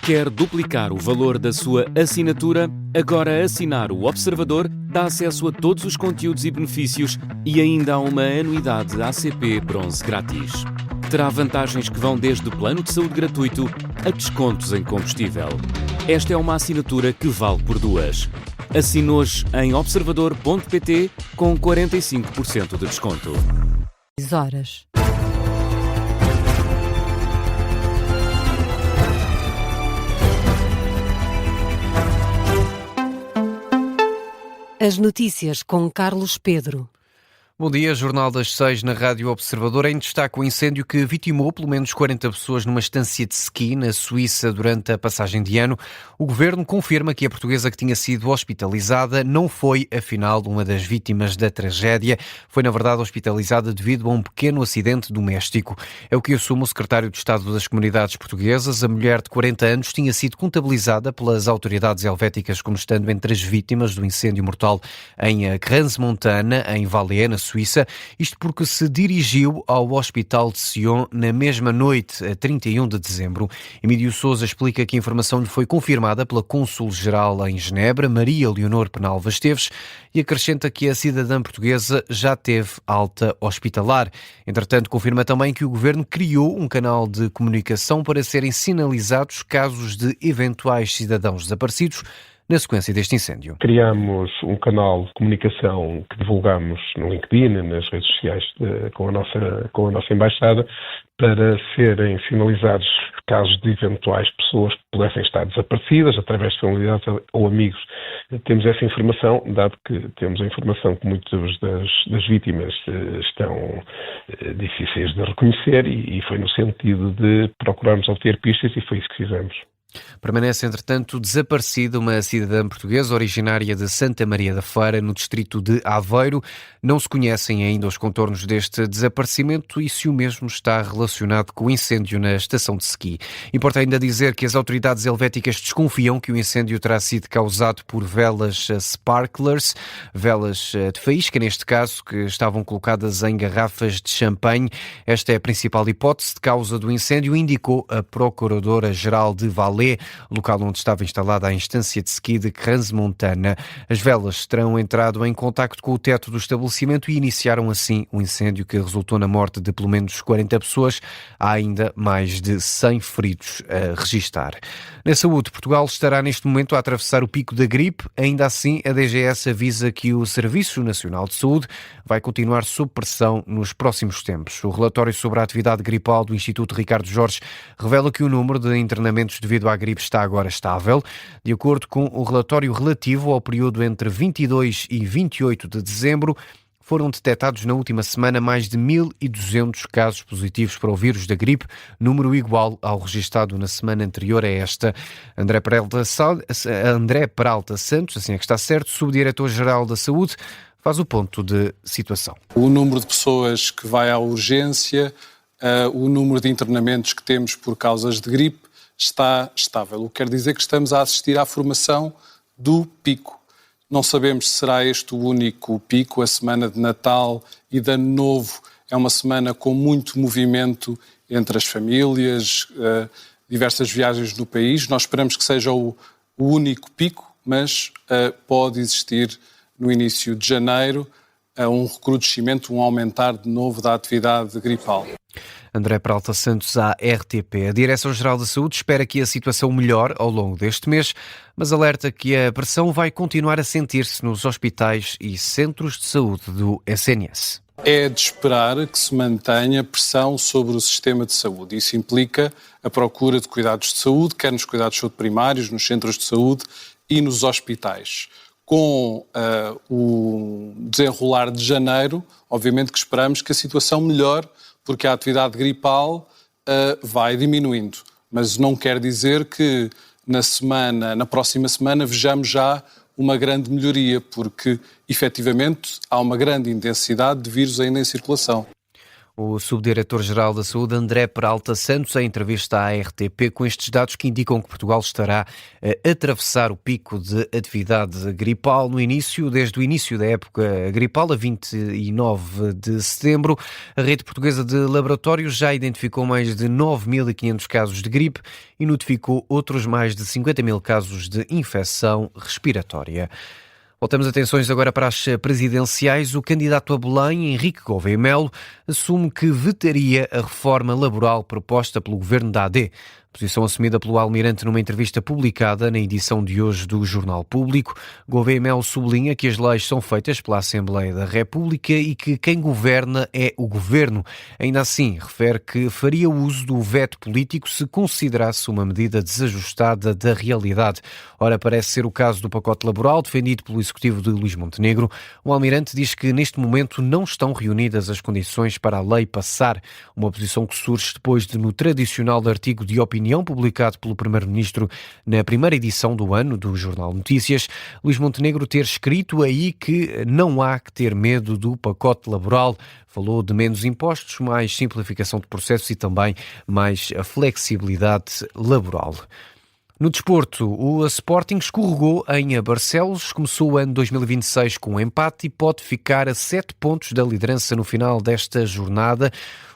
Quer duplicar o valor da sua assinatura? Agora assinar o Observador dá acesso a todos os conteúdos e benefícios e ainda há uma anuidade ACP Bronze grátis. Terá vantagens que vão desde plano de saúde gratuito a descontos em combustível. Esta é uma assinatura que vale por duas. Assine hoje em observador.pt com 45% de desconto. Horas. As notícias com Carlos Pedro. Bom dia, Jornal das 6 na Rádio Observador. Em destaque o incêndio que vitimou pelo menos 40 pessoas numa estância de ski na Suíça durante a passagem de ano. O governo confirma que a portuguesa que tinha sido hospitalizada não foi, afinal, uma das vítimas da tragédia. Foi, na verdade, hospitalizada devido a um pequeno acidente doméstico. É o que assume o secretário de Estado das Comunidades Portuguesas. A mulher de 40 anos tinha sido contabilizada pelas autoridades helvéticas como estando entre as vítimas do incêndio mortal em Crans-Montana, em Valais, na Suíça, isto porque se dirigiu ao Hospital de Sion na mesma noite, a 31 de dezembro. Emílio Sousa explica que a informação lhe foi confirmada pela Cônsul-Geral em Genebra, Maria Leonor Penalva Esteves, e acrescenta que a cidadã portuguesa já teve alta hospitalar. Entretanto, confirma também que o governo criou um canal de comunicação para serem sinalizados casos de eventuais cidadãos desaparecidos na sequência deste incêndio. Criamos um canal de comunicação que divulgamos no LinkedIn, nas redes sociais com a nossa embaixada, para serem sinalizados casos de eventuais pessoas que pudessem estar desaparecidas, através de familiares ou amigos. Temos essa informação, dado que temos a informação que muitas das vítimas estão difíceis de reconhecer e foi no sentido de procurarmos obter pistas e foi isso que fizemos. Permanece, entretanto, desaparecida uma cidadã portuguesa originária de Santa Maria da Feira, no distrito de Aveiro. Não se conhecem ainda os contornos deste desaparecimento e se o mesmo está relacionado com o incêndio na estação de ski. Importa ainda dizer que as autoridades helvéticas desconfiam que o incêndio terá sido causado por velas sparklers, velas de faísca, neste caso, que estavam colocadas em garrafas de champanhe. Esta é a principal hipótese de causa do incêndio, indicou a Procuradora-Geral de Valais, local onde estava instalada a instância de ski de Crans-Montana. As velas terão entrado em contacto com o teto do estabelecimento e iniciaram assim um incêndio que resultou na morte de pelo menos 40 pessoas. Há ainda mais de 100 feridos a registar. Na saúde, Portugal estará neste momento a atravessar o pico da gripe. Ainda assim, a DGS avisa que o Serviço Nacional de Saúde vai continuar sob pressão nos próximos tempos. O relatório sobre a atividade gripal do Instituto Ricardo Jorge revela que o número de internamentos devido à gripe está agora estável. De acordo com o relatório relativo ao período entre 22 e 28 de dezembro, foram detectados na última semana mais de 1.200 casos positivos para o vírus da gripe, número igual ao registado na semana anterior a esta. André Peralta Santos, assim é que está certo, subdiretor-geral da Saúde, faz o ponto de situação. O número de pessoas que vai à urgência, o número de internamentos que temos por causas de gripe está estável, o que quer dizer que estamos a assistir à formação do pico. Não sabemos se será este o único pico. A semana de Natal e de Ano Novo é uma semana com muito movimento entre as famílias, diversas viagens no país. Nós esperamos que seja o único pico, mas pode existir no início de janeiro um recrudescimento, um aumentar de novo da atividade gripal. André Peralta Santos, à RTP. A Direção-Geral da Saúde espera que a situação melhore ao longo deste mês, mas alerta que a pressão vai continuar a sentir-se nos hospitais e centros de saúde do SNS. É de esperar que se mantenha pressão sobre o sistema de saúde. Isso implica a procura de cuidados de saúde, quer nos cuidados de saúde primários, nos centros de saúde e nos hospitais. Com o desenrolar de janeiro, obviamente que esperamos que a situação melhore, porque a atividade gripal vai diminuindo. Mas não quer dizer que na próxima semana vejamos já uma grande melhoria, porque efetivamente há uma grande intensidade de vírus ainda em circulação. O subdiretor-geral da Saúde, André Peralta Santos, em entrevista à RTP, com estes dados que indicam que Portugal estará a atravessar o pico de atividade gripal desde o início da época gripal, a 29 de setembro. A rede portuguesa de laboratórios já identificou mais de 9.500 casos de gripe e notificou outros mais de 50 mil casos de infecção respiratória. Voltamos atenções agora para as presidenciais. O candidato a Belém, Henrique Gouveia Melo, assume que vetaria a reforma laboral proposta pelo governo da AD. Posição assumida pelo almirante numa entrevista publicada na edição de hoje do Jornal Público. Gouveia Melo sublinha que as leis são feitas pela Assembleia da República e que quem governa é o governo. Ainda assim, refere que faria uso do veto político se considerasse uma medida desajustada da realidade. Ora, parece ser o caso do pacote laboral defendido pelo executivo de Luís Montenegro. O almirante diz que neste momento não estão reunidas as condições para a lei passar. Uma posição que surge depois de, no tradicional artigo de opinião publicado pelo Primeiro-Ministro na primeira edição do ano do Jornal Notícias, Luís Montenegro ter escrito aí que não há que ter medo do pacote laboral. Falou de menos impostos, mais simplificação de processos e também mais flexibilidade laboral. No desporto, o Sporting escorregou em Barcelos, começou o ano 2026 com um empate e pode ficar a 7 pontos da liderança no final desta jornada.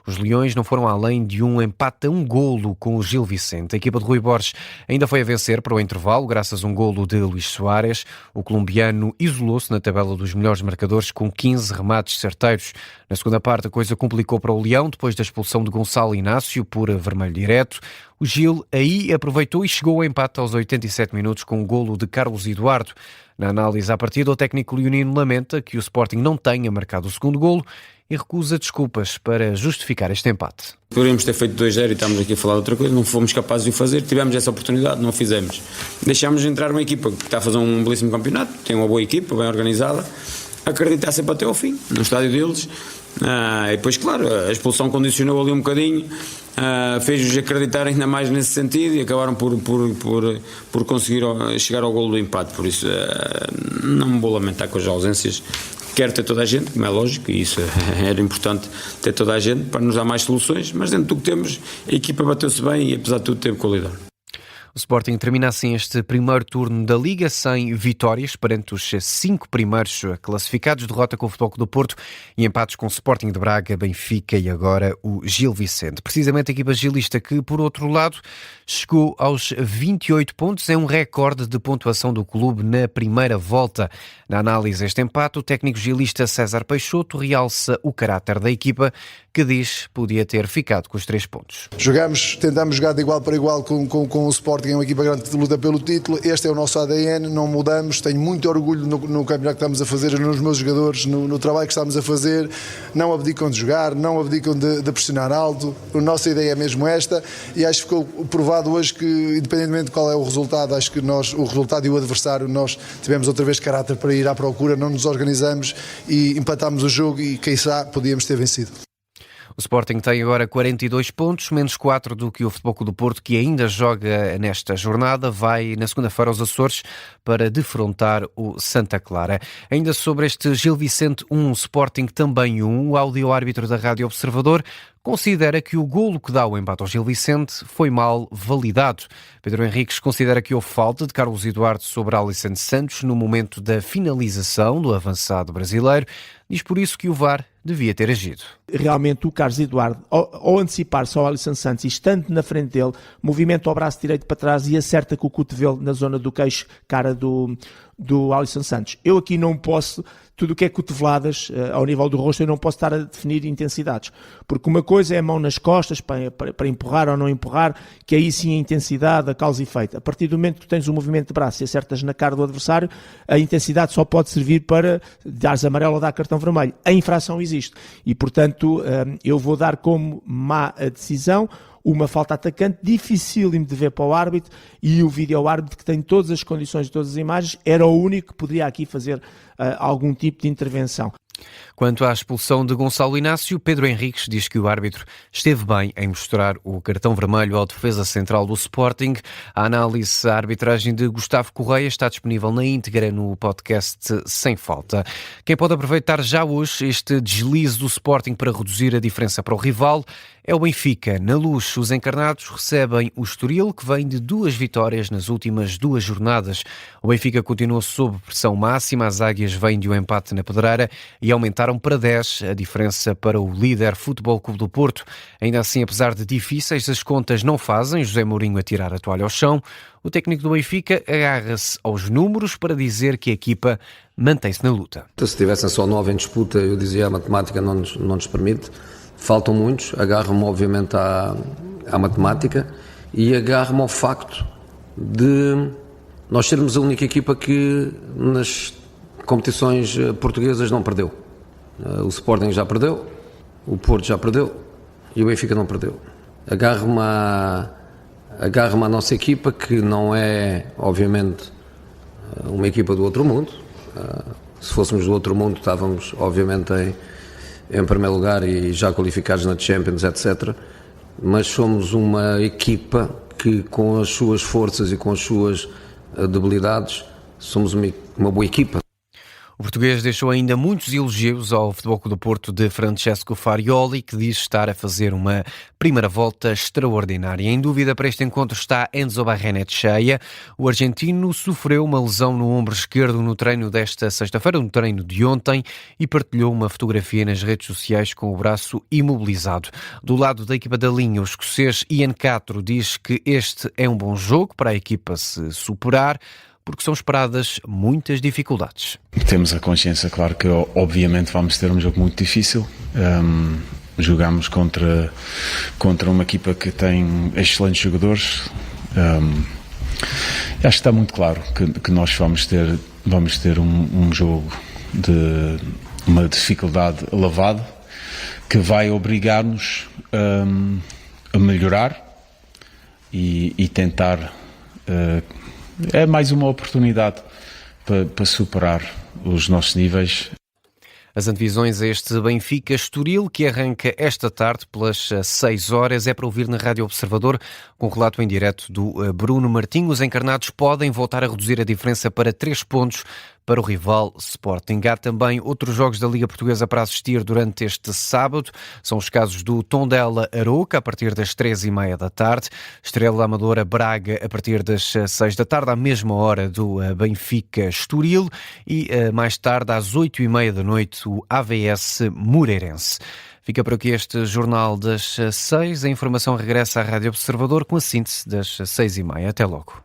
Os Leões não foram além de um empate a 1 golo com o Gil Vicente. A equipa de Rui Borges ainda foi a vencer para o intervalo, graças a um golo de Luís Soares. O colombiano isolou-se na tabela dos melhores marcadores com 15 remates certeiros. Na segunda parte, a coisa complicou para o Leão, depois da expulsão de Gonçalo Inácio por vermelho direto. O Gil aí aproveitou e chegou ao empate aos 87 minutos com o golo de Carlos Eduardo. Na análise à partida, o técnico leonino lamenta que o Sporting não tenha marcado o segundo golo e recusa desculpas para justificar este empate. Poderíamos ter feito 2-0 e estamos aqui a falar de outra coisa, não fomos capazes de o fazer, tivemos essa oportunidade, não o fizemos. Deixámos de entrar uma equipa que está a fazer um belíssimo campeonato, tem uma boa equipa, bem organizada, acreditar sempre até ao fim, no estádio deles. E depois, claro, a expulsão condicionou ali um bocadinho, fez-os acreditar ainda mais nesse sentido e acabaram por conseguir chegar ao golo do empate. Por isso, não me vou lamentar com as ausências. Quero ter toda a gente, como é lógico, e isso era importante, ter toda a gente para nos dar mais soluções, mas dentro do que temos, a equipa bateu-se bem e apesar de tudo teve qualidade. O Sporting termina assim este primeiro turno da Liga sem vitórias perante os 5 primeiros classificados, derrota com o Futebol Clube do Porto e empates com o Sporting de Braga, Benfica e agora o Gil Vicente. Precisamente a equipa gilista que, por outro lado, chegou aos 28 pontos, é um recorde de pontuação do clube na primeira volta. Na análise deste empate, o técnico gilista César Peixoto realça o caráter da equipa, que diz podia ter ficado com os 3 pontos. Tentamos jogar de igual para igual com o Sporting, é uma equipa grande que luta pelo título, este é o nosso ADN, não mudamos, tenho muito orgulho no campeonato que estamos a fazer, nos meus jogadores, no trabalho que estamos a fazer, não abdicam de jogar, não abdicam de pressionar alto, a nossa ideia é mesmo esta e acho que ficou provado hoje que, independentemente de qual é o resultado, acho que o resultado e o adversário, nós tivemos outra vez caráter para ir à procura, não nos organizamos e empatámos o jogo e quem sabe podíamos ter vencido. O Sporting tem agora 42 pontos, menos 4 do que o Futebol Clube do Porto, que ainda joga nesta jornada. Vai na segunda-feira aos Açores para defrontar o Santa Clara. Ainda sobre este Gil Vicente 1, Sporting também 1, o áudio-árbitro da Rádio Observador considera que o golo que dá o empate ao Gil Vicente foi mal validado. Pedro Henriques considera que houve falta de Carlos Eduardo sobre Alisson Santos no momento da finalização do avançado brasileiro. Diz por isso que o VAR devia ter agido. Realmente o Carlos Eduardo, ao antecipar-se ao Alisson Santos e estando na frente dele, movimenta o braço direito para trás e acerta com o cotovelo na zona do queixo, cara do Alisson Santos. Eu aqui não posso, tudo o que é cotoveladas ao nível do rosto, eu não posso estar a definir intensidades, porque uma coisa é a mão nas costas para empurrar ou não empurrar, que aí sim a intensidade, a causa e efeito. A partir do momento que tu tens um movimento de braço e acertas na cara do adversário, a intensidade só pode servir para dares amarelo ou dar cartão vermelho. A infração existe e, portanto, eu vou dar como má a decisão, uma falta atacante, dificílimo de ver para o árbitro, e o vídeo-árbitro, que tem todas as condições de todas as imagens, era o único que poderia aqui fazer algum tipo de intervenção. Quanto à expulsão de Gonçalo Inácio, Pedro Henriques diz que o árbitro esteve bem em mostrar o cartão vermelho ao defesa central do Sporting. A análise à arbitragem de Gustavo Correia está disponível na íntegra no podcast Sem Falta. Quem pode aproveitar já hoje este deslize do Sporting para reduzir a diferença para o rival é o Benfica. Na Luz, os encarnados recebem o Estoril, que vem de 2 vitórias nas últimas 2 jornadas. O Benfica continua sob pressão máxima, as águias vêm de um empate na Pedreira e aumentaram para 10 a diferença para o líder Futebol Clube do Porto. Ainda assim, apesar de difíceis, as contas não fazem José Mourinho a tirar a toalha ao chão. O técnico do Benfica agarra-se aos números para dizer que a equipa mantém-se na luta. Se tivessem só 9 em disputa, eu dizia a matemática não nos permite. Faltam muitos, agarro-me obviamente à matemática e agarro-me ao facto de nós sermos a única equipa que nas competições portuguesas não perdeu. O Sporting já perdeu, o Porto já perdeu e o Benfica não perdeu. Agarro-me à nossa equipa, que não é obviamente uma equipa do outro mundo. Se fôssemos do outro mundo estávamos obviamente em primeiro lugar e já qualificados na Champions, etc. Mas somos uma equipa que, com as suas forças e com as suas debilidades, somos uma boa equipa. O português deixou ainda muitos elogios ao Futebol Clube do Porto de Francesco Farioli, que diz estar a fazer uma primeira volta extraordinária. Em dúvida para este encontro está Enzo Barrenetxeia. O argentino sofreu uma lesão no ombro esquerdo no treino desta sexta-feira, no treino de ontem, e partilhou uma fotografia nas redes sociais com o braço imobilizado. Do lado da equipa da linha, o escocês Ian Catro diz que este é um bom jogo para a equipa se superar, porque são esperadas muitas dificuldades. Temos a consciência, claro, que obviamente vamos ter um jogo muito difícil. Jogamos contra uma equipa que tem excelentes jogadores. Acho que está muito claro que nós vamos ter um jogo de uma dificuldade elevada, que vai obrigar-nos a melhorar e tentar... É mais uma oportunidade para superar os nossos níveis. As antevisões a este Benfica Estoril, que arranca esta tarde pelas 6 horas, é para ouvir na Rádio Observador, com relato em direto do Bruno Martins. Os encarnados podem voltar a reduzir a diferença para 3 pontos para o rival Sporting. Há também outros jogos da Liga Portuguesa para assistir durante este sábado. São os casos do Tondela-Arouca, a partir das 3h30 da tarde. Estrela Amadora Braga, a partir das 6 da tarde, à mesma hora do Benfica Estoril. E mais tarde, às 8h30 da noite, o AVS Moreirense. Fica por aqui este Jornal das 6. A informação regressa à Rádio Observador com a síntese das 6h30. Até logo.